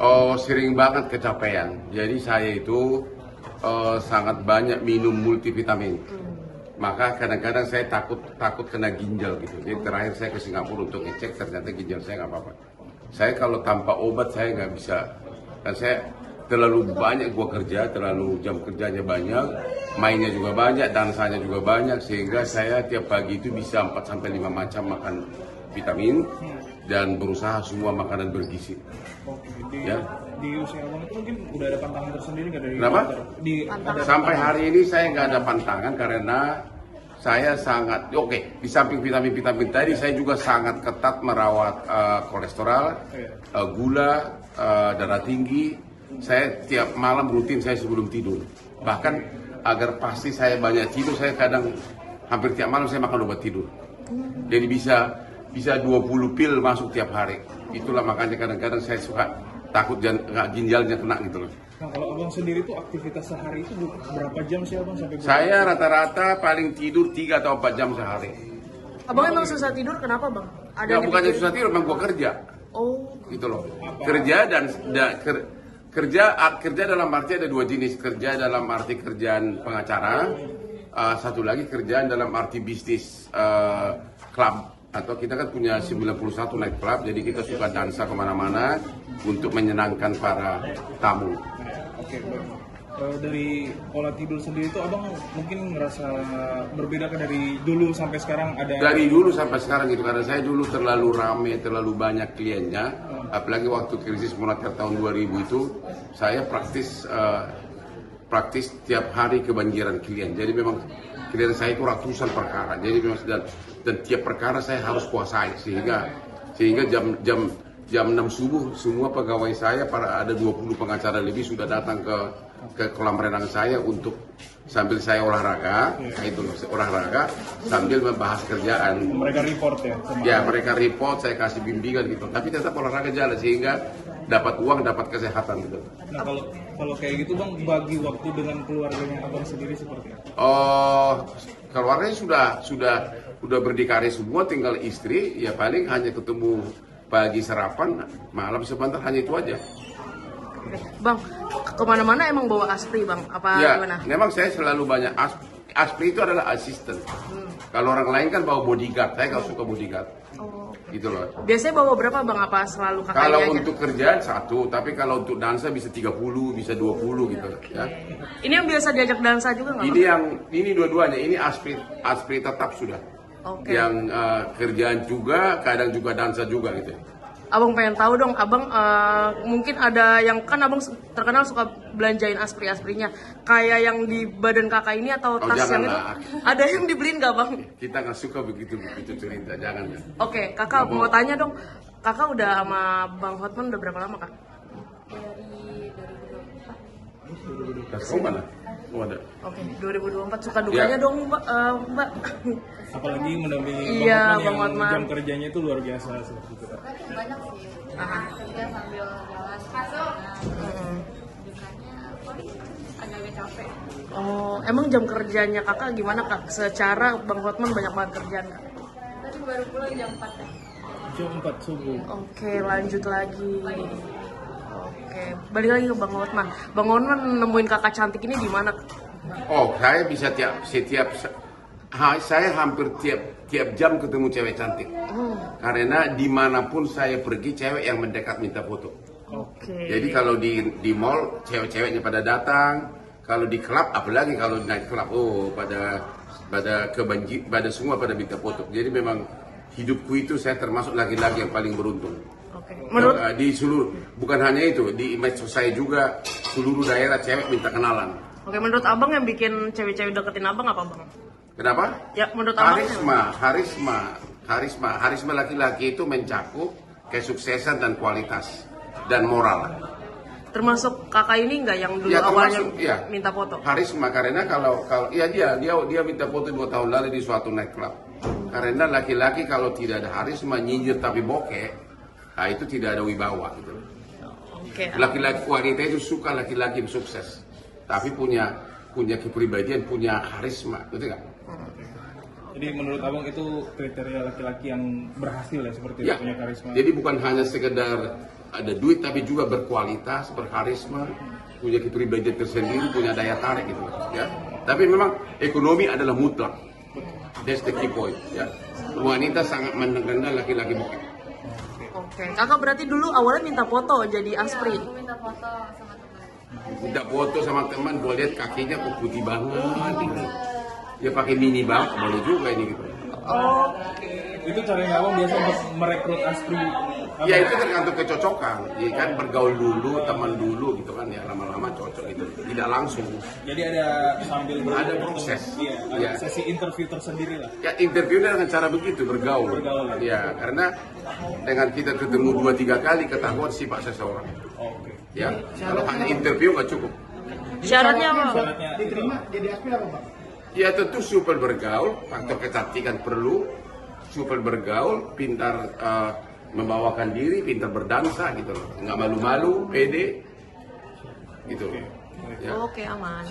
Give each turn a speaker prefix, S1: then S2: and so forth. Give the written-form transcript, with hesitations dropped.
S1: Oh, sering banget kecapean. Jadi saya itu sangat banyak minum multivitamin. Maka kadang-kadang saya takut kena ginjal gitu. Jadi terakhir saya ke Singapura untuk ngecek, ternyata ginjal saya nggak apa-apa. Saya kalau tanpa obat saya nggak bisa. Dan saya terlalu banyak gua kerja, terlalu jam kerjanya banyak, mainnya juga banyak, dansanya juga banyak, sehingga saya tiap pagi itu bisa 4 sampai 5 macam makan vitamin dan berusaha semua makanan bergizi.
S2: Oke, di usia abang itu mungkin udah ada pantangan tersendiri nggak dari
S1: Kenapa?
S2: dokter?
S1: Sampai hari ini saya nggak ada pantangan karena saya sangat di samping vitamin-vitamin tadi saya juga sangat ketat merawat kolesterol, gula, darah tinggi. Saya tiap malam rutin saya sebelum tidur. Bahkan agar pasti saya banyak tidur, saya kadang hampir tiap malam saya makan obat tidur. Jadi bisa 20 pil masuk tiap hari. Itulah makanya kadang-kadang saya suka takut ginjalnya kena gitu loh.
S2: Nah, kalau abang sendiri tuh aktivitas sehari itu berapa jam sih abang sampai berapa?
S1: Saya rata-rata paling tidur 3 atau 4 jam sehari.
S3: Abang emang susah tidur kenapa bang?
S1: Ya bukannya susah tidur, memang gua kerja.
S3: Oh.
S1: Gitu loh. Kerja dalam arti ada 2 jenis. Kerja dalam arti kerjaan pengacara, satu lagi kerjaan dalam arti bisnis klub. Atau kita kan punya 91 night club, jadi kita suka dansa kemana-mana untuk menyenangkan para tamu.
S2: Oke, baik. Dari pola tidur sendiri itu abang mungkin ngerasa berbeda kan dari dulu sampai sekarang ada?
S1: Dari dulu sampai sekarang gitu, karena saya dulu terlalu rame, terlalu banyak kliennya. Apalagi waktu krisis moneter tahun 2000 itu, saya praktis tiap hari kebanjiran klien. Jadi memang klien saya itu ratusan perkara. Jadi memang dan tiap perkara saya harus kuasai sehingga jam 6 subuh semua pegawai saya ada 20 pengacara lebih sudah datang ke kolam renang saya untuk sambil saya olahraga, olahraga sambil membahas kerjaan.
S2: Mereka report ya?
S1: Ya, mereka report, saya kasih bimbingan gitu. Tapi tetap olahraga jalan sehingga dapat uang, dapat kesehatan gitu.
S2: Nah, kalau kayak gitu bang, bagi waktu dengan keluarganya abang sendiri seperti apa?
S1: Keluarganya sudah berdikari semua, tinggal istri, ya paling hanya ketemu pagi sarapan, malam sebentar, hanya itu aja.
S3: Bang, kemana-mana emang bawa aspri bang? Apa
S1: Ya,
S3: gimana?
S1: memang saya selalu banyak aspri itu adalah asisten. Kalau orang lain kan bawa bodyguard, saya kalau suka bodyguard.
S3: Oh.
S1: Gitu loh.
S3: Biasanya bawa berapa bang? Apa selalu kakaknya
S1: Kalau
S3: aja?
S1: untuk kerjaan 1, tapi kalau untuk dansa bisa 30, bisa 20 gitu ya.
S3: Ini yang biasa diajak dansa juga nggak?
S1: Ini dua-duanya, ini aspri tetap sudah.
S3: Oke.
S1: Yang kerjaan juga, kadang juga dansa juga gitu.
S3: Abang pengen tahu dong, abang mungkin ada yang kan abang terkenal suka belanjain aspri-asprinya, kayak yang di badan kakak ini atau tas yang itu, ada yang dibeliin nggak bang?
S1: Kita nggak suka begitu cerita, jangan ya.
S3: Oke, kakak mau tanya dong, kakak udah sama Bang Hotman udah berapa lama kak?
S1: Tas kau mana? Oh, ada.
S3: Oke, 2024 suka dukanya dong mbak.
S2: Apalagi mendampingi
S3: Iya,
S2: Bang Hotman
S3: Bang
S2: yang
S3: Hotman.
S2: jam kerjanya itu luar biasa seperti itu.
S4: Banyak sih. Kerja sambil jalan. Dukanya paling agak-agak capek.
S3: Oh, emang jam kerjanya kakak gimana kak? Secara Bang Hotman banyak banget kerjaan kak?
S4: Tadi baru pulang jam 4 ya.
S2: Jam 4 subuh.
S3: Oke, lanjut lagi. Oke, balik lagi ke Bang Hotman. Bang Hotman nemuin kakak cantik ini di mana?
S1: Oh, saya bisa saya hampir tiap jam ketemu cewek cantik. Karena dimanapun saya pergi, cewek yang mendekat minta foto.
S3: Oke.
S1: Jadi kalau di mall, cewek-ceweknya pada datang. Kalau di klub, apalagi kalau di night club, pada semua pada minta foto. Jadi memang hidupku itu saya termasuk laki-laki yang paling beruntung.
S3: Oke. Menurut
S1: Di seluruh, bukan hanya itu, di medsos saya juga seluruh daerah cewek minta kenalan.
S3: Oke, menurut abang yang bikin cewek-cewek deketin abang apa bang?
S1: Kenapa?
S3: Ya, menurut abang.
S1: Harisma laki-laki itu mencakup kesuksesan dan kualitas dan moral.
S3: Termasuk kakak ini nggak yang dulu
S1: Ya,
S3: awalnya
S1: termasuk, ya.
S3: minta foto?
S1: Harisma karena kalau ya dia minta foto 2 tahun lalu di suatu night club. Karena laki-laki kalau tidak ada harisma nyinyir tapi bokeh, nah itu tidak ada wibawa gitu.
S3: Oke.
S1: Laki-laki wanita itu suka laki-laki yang sukses, tapi punya kepribadian, punya karisma, betul nggak?
S2: Jadi menurut abang itu kriteria laki-laki yang berhasil ya, seperti
S1: Ya,
S2: itu, punya karisma.
S1: jadi bukan hanya sekedar ada duit, tapi juga berkualitas, berkarisma, punya kepribadian tersendiri, punya daya tarik gitu, ya. Tapi memang ekonomi adalah mutlak. That's the key point, ya. Wanita sangat mengenal laki-laki bukit.
S3: Oke, kakak berarti dulu awalnya minta foto jadi aspri.
S4: Aku minta foto sama teman.
S1: Minta foto sama teman, gue lihat kakinya kok putih banget, gitu. Ya pakai mini banget, boleh juga ini gitu.
S2: Itu caranya abang biasa untuk merekrut aspri.
S1: Ya itu tergantung kecocokan, ya kan bergaul dulu, teman dulu gitu kan, ya lama-lama cocok gitu, tidak langsung.
S2: Jadi ada sambil
S1: Ada proses.
S2: Iya, ada
S1: Iya.
S2: sesi interview tersendiri lah.
S1: Ya interviewnya dengan cara begitu, bergaul.
S2: Bergaul.
S1: Ya karena dengan kita ketemu 2-3 kali ketahuan sifat seseorang.
S2: Oke.
S1: Ya kalau hanya interview nggak cukup.
S3: Syaratnya apa?
S2: Syaratnya
S5: Diterima jadi aspri apa Pak?
S1: Ya tentu super bergaul, faktor kecantikan perlu, super bergaul, pintar membawakan diri, pintar berdansa gitu loh, nggak malu-malu, pede, gitu loh. Ya.
S3: Oke, aman.